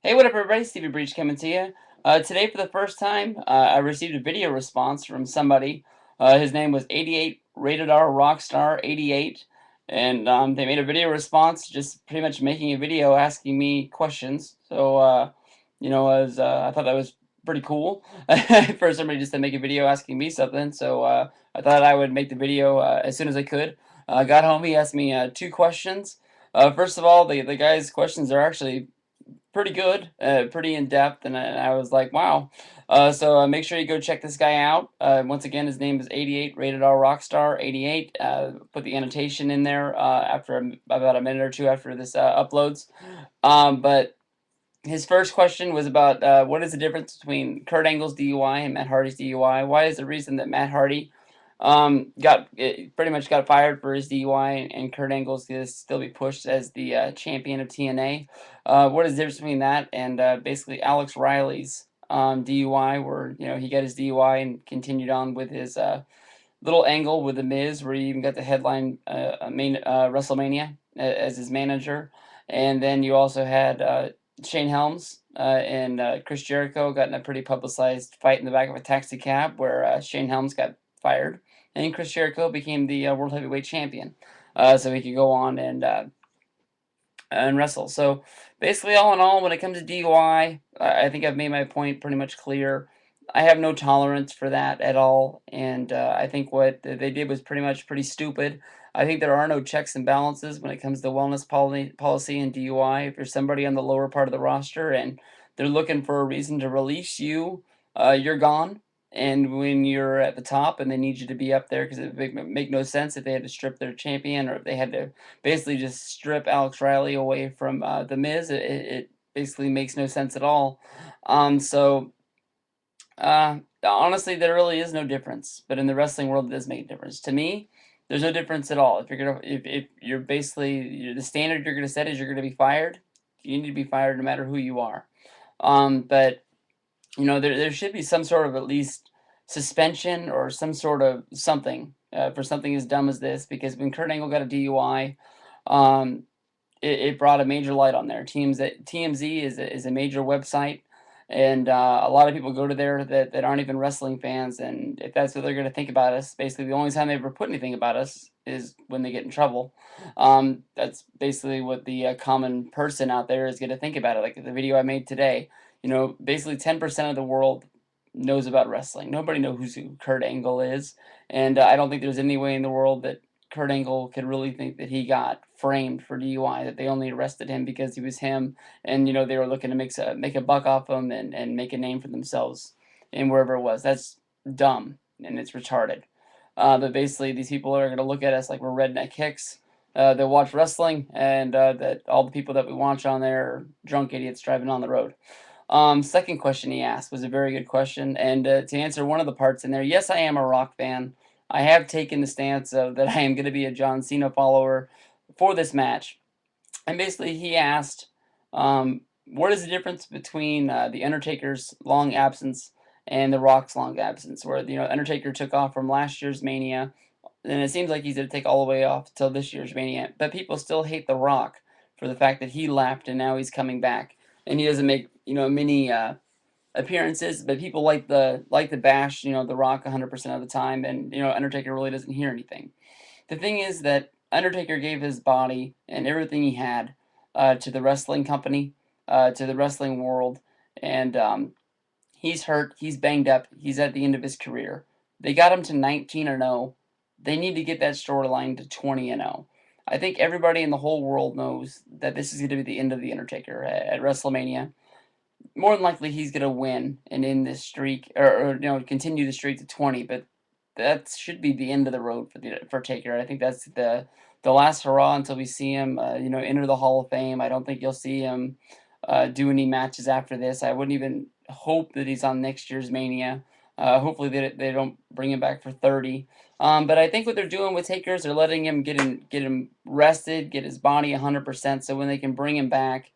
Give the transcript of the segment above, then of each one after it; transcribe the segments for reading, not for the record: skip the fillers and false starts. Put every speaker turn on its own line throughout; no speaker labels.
Hey, what up, everybody? Stevie Breech coming to you. Today, for the first time, I received a video response from somebody. His name was 88ratedrrockstar88, and they made a video response, just pretty much making a video asking me questions. So, I thought that was pretty cool for somebody just to make a video asking me something. So, I thought I would make the video as soon as I could. I got home, he asked me two questions. First of all, the guy's questions are actually pretty good, pretty in depth, and I was like, wow. So make sure you go check this guy out. Once again, his name is 88 rated R Rockstar 88. Put the annotation in there after about a minute or two after this uploads. But his first question was about what is the difference between Kurt Angle's DUI and Matt Hardy's DUI? Why is the reason that Matt Hardy pretty much got fired for his DUI, and Kurt Angle's going to still be pushed as the champion of TNA? What is the difference between that and basically Alex Riley's DUI, where he got his DUI and continued on with his little angle with the Miz, where he even got the headline main WrestleMania as his manager, and then you also had Shane Helms and Chris Jericho got in a pretty publicized fight in the back of a taxi cab where Shane Helms got fired, and Chris Jericho became the World Heavyweight Champion, so he could go on and wrestle. So basically, all in all, when it comes to DUI, I think I've made my point pretty much clear. I have no tolerance for that at all, and I think what they did was pretty stupid. I think there are no checks and balances when it comes to wellness policy and DUI. If you're somebody on the lower part of the roster and they're looking for a reason to release you, you're gone. And when you're at the top and they need you to be up there, because it would make no sense if they had to strip their champion, or if they had to basically just strip Alex Riley away from the Miz. It basically makes no sense at all. Honestly, there really is no difference, but in the wrestling world, it does make a difference. To me, there's no difference at all. If you're basically the standard you're gonna set is you're gonna be fired, you need to be fired no matter who you are. But there should be some sort of at least suspension or some sort of something for something as dumb as this. Because when Kurt Angle got a DUI, um, it brought a major light on there. TMZ is a major website, and a lot of people go to there that aren't even wrestling fans. And if that's what they're going to think about us, basically the only time they ever put anything about us is when they get in trouble. That's basically what the common person out there is going to think about it. Like the video I made today, basically 10% of the world knows about wrestling. Nobody knows who Kurt Angle is, and I don't think there's any way in the world that Kurt Angle could really think that he got framed for DUI, that they only arrested him because he was him, and they were looking to make a buck off him and make a name for themselves in wherever it was. That's dumb and it's retarded. But basically, these people are going to look at us like we're redneck hicks. They watch wrestling, and that all the people that we watch on there are drunk idiots driving on the road. Second question he asked was a very good question, and to answer one of the parts in there, yes, I am a Rock fan. I have taken the stance of that I am going to be a John Cena follower for this match. And basically, he asked, what is the difference between the Undertaker's long absence and the Rock's long absence? Where Undertaker took off from last year's Mania, and it seems like he's going to take all the way off till this year's Mania. But people still hate The Rock for the fact that he left and now he's coming back, and he doesn't make many appearances, but people like the bash The Rock 100% of the time, and Undertaker really doesn't hear anything. The thing is that Undertaker gave his body and everything he had to the wrestling company, to the wrestling world, and he's hurt, he's banged up, he's at the end of his career. They got him to 19-0. They need to get that storyline to 20-0. I think everybody in the whole world knows that this is going to be the end of the Undertaker at WrestleMania. More than likely, he's going to win and end this streak, or continue the streak to 20. But that should be the end of the road for Taker. I think that's the last hurrah until we see him, enter the Hall of Fame. I don't think you'll see him do any matches after this. I wouldn't even hope that he's on next year's Mania. Hopefully they don't bring him back for 30. But I think what they're doing with Taker is they're letting him get him rested, get his body 100%, so when they can bring him back,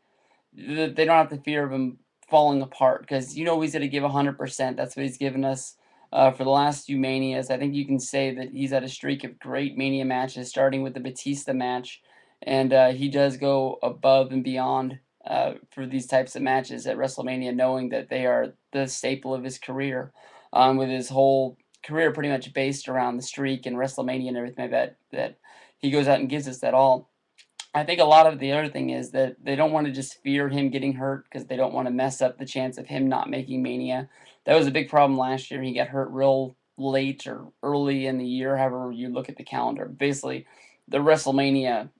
they don't have the fear of him falling apart, because he's going to give 100%. That's what he's given us for the last few Manias. I think you can say that he's had a streak of great Mania matches, starting with the Batista match, and he does go above and beyond for these types of matches at WrestleMania, knowing that they are the staple of his career, with his whole career pretty much based around the streak and WrestleMania and everything like that. That he goes out and gives us that all. I think a lot of the other thing is that they don't want to just fear him getting hurt because they don't want to mess up the chance of him not making Mania. That was a big problem last year. He got hurt real late or early in the year, however you look at the calendar. Basically, the WrestleMania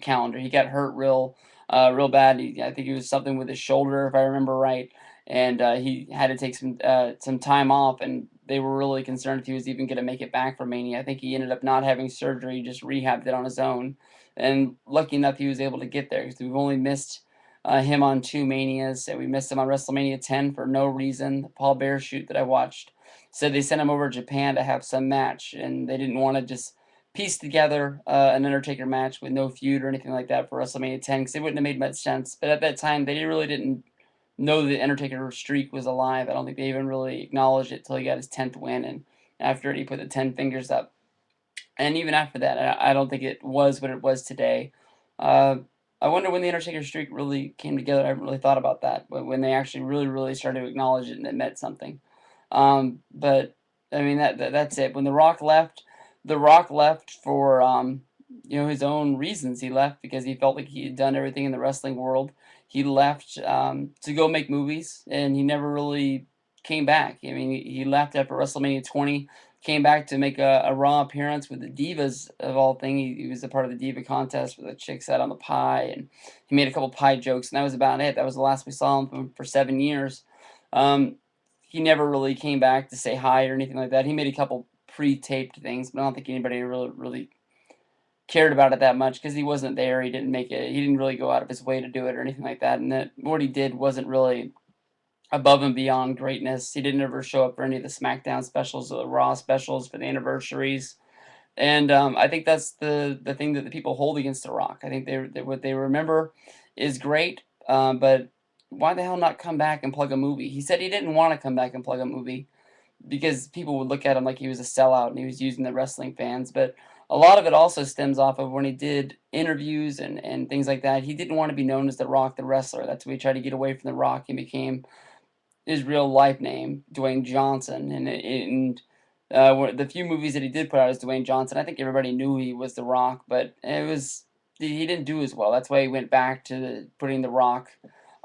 calendar. He got hurt real bad. I think it was something with his shoulder, if I remember right, and he had to take some time off. And they were really concerned if he was even going to make it back for Mania. I think he ended up not having surgery, just rehabbed it on his own, and lucky enough he was able to get there because we've only missed him on 2 Manias, and we missed him on WrestleMania 10 for no reason. The Paul Bear shoot that I watched said they sent him over to Japan to have some match, and they didn't want to just piece together an Undertaker match with no feud or anything like that for WrestleMania 10 because it wouldn't have made much sense. But at that time, they really didn't know the Undertaker streak was alive. I don't think they even really acknowledged it till he got his 10th win, and after it, he put the 10 fingers up. And even after that, I don't think it was what it was today. Uh, I wonder when the Undertaker streak really came together. I haven't really thought about that, but when they actually really started to acknowledge it and it meant something. But I mean that's it. When The Rock left for his own reasons. He left because he felt like he had done everything in the wrestling world. He left to go make movies, and he never really came back. I mean, he left after WrestleMania 20, came back to make a Raw appearance with the Divas of all things. He was a part of the Diva contest where the chick sat on the pie, and he made a couple pie jokes, and that was about it. That was the last we saw him for 7 years. Um, he never really came back to say hi or anything like that. He made a couple pre-taped things, but I don't think anybody really cared about it that much because he wasn't there. He didn't make it. He didn't really go out of his way to do it or anything like that. And that what he did wasn't really above and beyond greatness. He didn't ever show up for any of the SmackDown specials or the Raw specials for the anniversaries. And I think that's the thing that the people hold against The Rock. I think what they remember is great, but why the hell not come back and plug a movie? He said he didn't want to come back and plug a movie because people would look at him like he was a sellout and he was using the wrestling fans. But a lot of it also stems off of when he did interviews and things like that. He didn't want to be known as The Rock, the wrestler. That's why he tried to get away from The Rock and became his real life name, Dwayne Johnson. And the few movies that he did put out as Dwayne Johnson, I think everybody knew he was The Rock, but he didn't do as well. That's why he went back to putting The Rock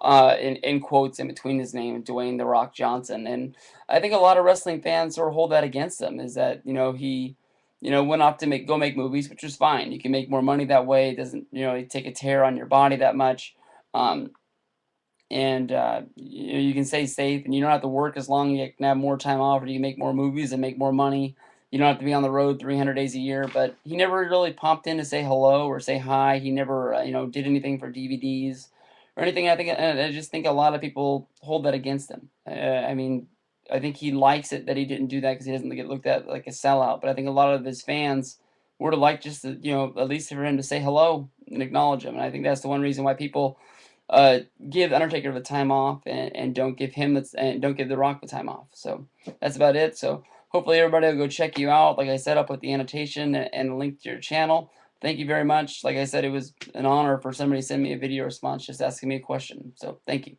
in quotes in between his name, Dwayne The Rock Johnson. And I think a lot of wrestling fans sort of hold that against him, is that he went off to go make movies, which was fine. You can make more money that way. It doesn't take a tear on your body that much. And you can stay safe, and you don't have to work as long. You can have more time off, or you can make more movies and make more money. You don't have to be on the road 300 days a year. But he never really popped in to say hello or say hi. He never did anything for DVDs or anything. I just think a lot of people hold that against him. I mean, I think he likes it that he didn't do that because he doesn't get looked at like a sellout. But I think a lot of his fans would have liked just to, at least for him to say hello and acknowledge him. And I think that's the one reason why people give Undertaker the time off and don't give don't give The Rock the time off. So that's about it. So hopefully everybody will go check you out. Like I said, I'll put the annotation and a link to your channel. Thank you very much. Like I said, it was an honor for somebody to send me a video response just asking me a question. So thank you.